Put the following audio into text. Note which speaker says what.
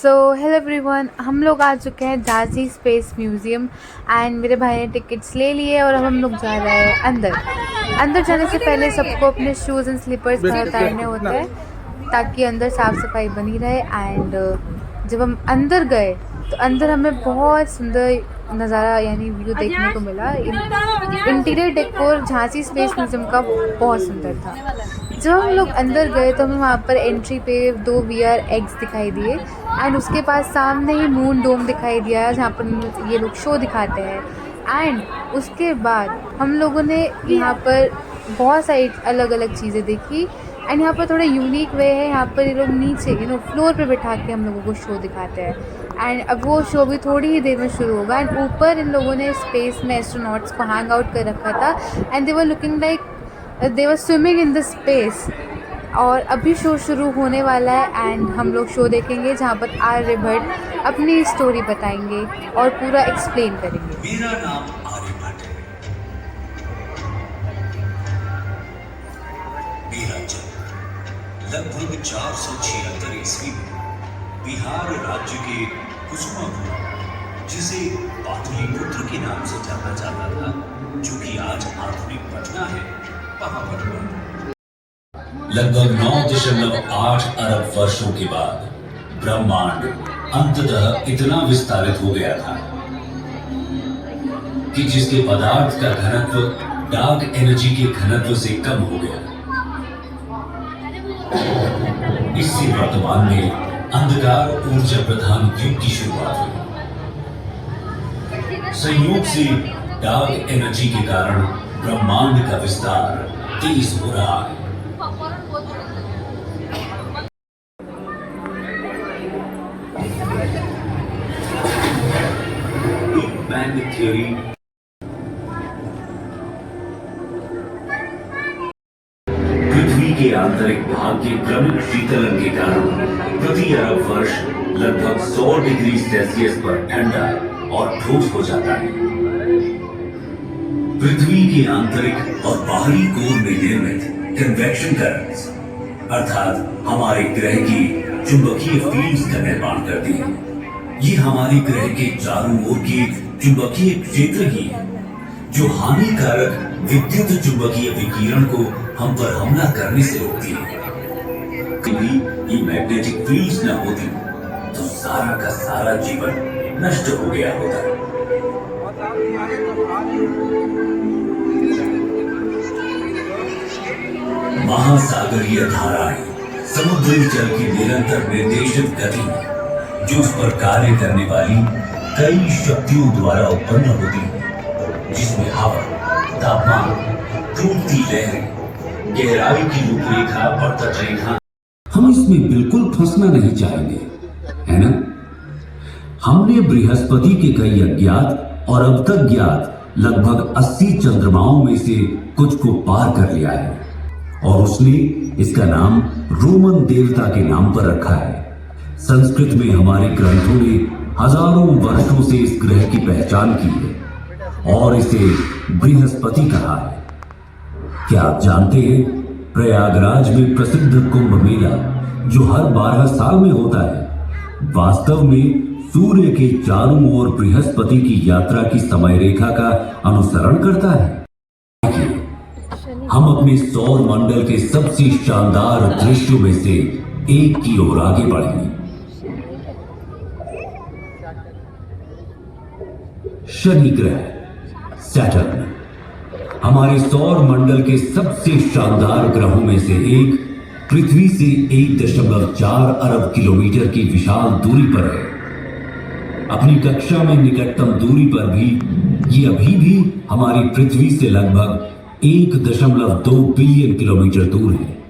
Speaker 1: So hello everyone, हम लोग आ चुके हैं झांसी स्पेस म्यूज़ियम एंड मेरे भाई ने टिकट्स ले लिए और अब हम लोग जा रहे हैं अंदर जाने से पहले सबको अपने शूज़ एंड स्लीपर्स बाहर उतारने होते हैं ताकि अंदर साफ़ सफाई बनी रहे। एंड जब हम अंदर गए तो अंदर हमें बहुत सुंदर नज़ारा यानी व्यू देखने को मिला। Interior decor Jhansi space museum का बहुत सुंदर था। जब हम लोग अंदर गए तो हमें वहाँ पर एंट्री पे 2 VR एग्स दिखाई दिए एंड उसके पास सामने ही मून डोम दिखाई दिया जहाँ पर ये लोग शो दिखाते हैं। एंड उसके बाद हम लोगों ने यहाँ पर बहुत सारी अलग अलग चीज़ें देखी एंड यहाँ पर थोड़ा यूनिक वे है, यहाँ पर ये लोग नीचे फ्लोर पे बैठा के हम लोगों को शो दिखाते हैं। एंड अब वो शो भी थोड़ी ही देर में शुरू होगा। एंड ऊपर इन लोगों ने स्पेस में एस्ट्रोनॉट्स को हैंग आउट कर रखा था and they were looking like they were swimming in the space. और अभी शो शुरू होने वाला है एंड हम लोग शो देखेंगे जहाँ पर आर्यभट्ट अपनी स्टोरी बताएंगे और पूरा एक्सप्लेन करेंगे।
Speaker 2: मेरा नाम आर्यभट्ट है। मेरा जन्म लगभग 476 ईस्वी में बिहार राज्य के कुसुमापुर, जिसे पाटलिपुत्र के नाम से जाना जाता था, जो कि आज आधुनिक पटना है, वहां पर हुआ। लगभग 9.8 अरब वर्षों के बाद ब्रह्मांड अंततः इतना विस्तारित हो गया था कि जिसके पदार्थ का घनत्व डार्क एनर्जी के घनत्व से कम हो गया। इससे वर्तमान में अंधकार ऊर्जा प्रधान युग की शुरुआत हुई। संयोग से डार्क एनर्जी के कारण ब्रह्मांड का विस्तार तेज हो रहा है। बिग बैंग थ्योरी पृथ्वी के आंतरिक भाग के क्रमिक शीतलन के कारण प्रति अरब वर्ष लगभग 100 डिग्री सेल्सियस पर ठंडा और ठोस हो जाता है। पृथ्वी के आंतरिक और बाहरी कोर में निर्मित कन्वेक्शन करंट्स अर्थात हमारे ग्रह की चुंबकीय फील्ड्स का निर्माण करती हैं। ये हमारे ग्रह के चारों ओर के चुंबकीय क्षेत्र ही है जो हानिकारक विद्युत चुंबकीय विकिरण को हम पर हमला करने से रोकती है। कभी ये मैग्नेटिक फील्ड्स न होती तो सारा का सारा जीवन नष्ट हो गया होता। महासागरीय धाराएं समुद्री जल की निरंतर निर्देशित गति में जो उस पर कार्य करने वाली कई शक्तियों द्वारा उत्पन्न होती है, जिसमें हवा, तापमान, टूटती लहरें, गहराई की रूपरेखा और तटरेखा। हम इसमें बिल्कुल फंसना नहीं चाहेंगे, है ना? हमने बृहस्पति के कई अज्ञात और अब तक ज्ञात लगभग 80 चंद्रमाओं में से कुछ को पार कर लिया है और उसने इसका नाम रोमन देवता के नाम पर रखा है। संस्कृत में हमारे ग्रंथों ने हजारों वर्षों से इस ग्रह की पहचान की है और इसे बृहस्पति कहा है। क्या आप जानते हैं, प्रयागराज में प्रसिद्ध कुंभ मेला जो हर 12 साल में होता है, वास्तव में सूर्य के चारों ओर बृहस्पति की यात्रा की समय रेखा का अनुसरण करता है। हम अपने सौर मंडल के सबसे शानदार दृश्यों में से एक की ओर आगे बढ़ेंगे। शनि ग्रह सैटर्न हमारे सौर मंडल के सबसे शानदार ग्रहों में से एक, पृथ्वी से 1.4 अरब किलोमीटर की विशाल दूरी पर है। अपनी कक्षा में निकटतम दूरी पर भी ये अभी भी हमारी पृथ्वी से लगभग 1.2 बिलियन किलोमीटर दूर है।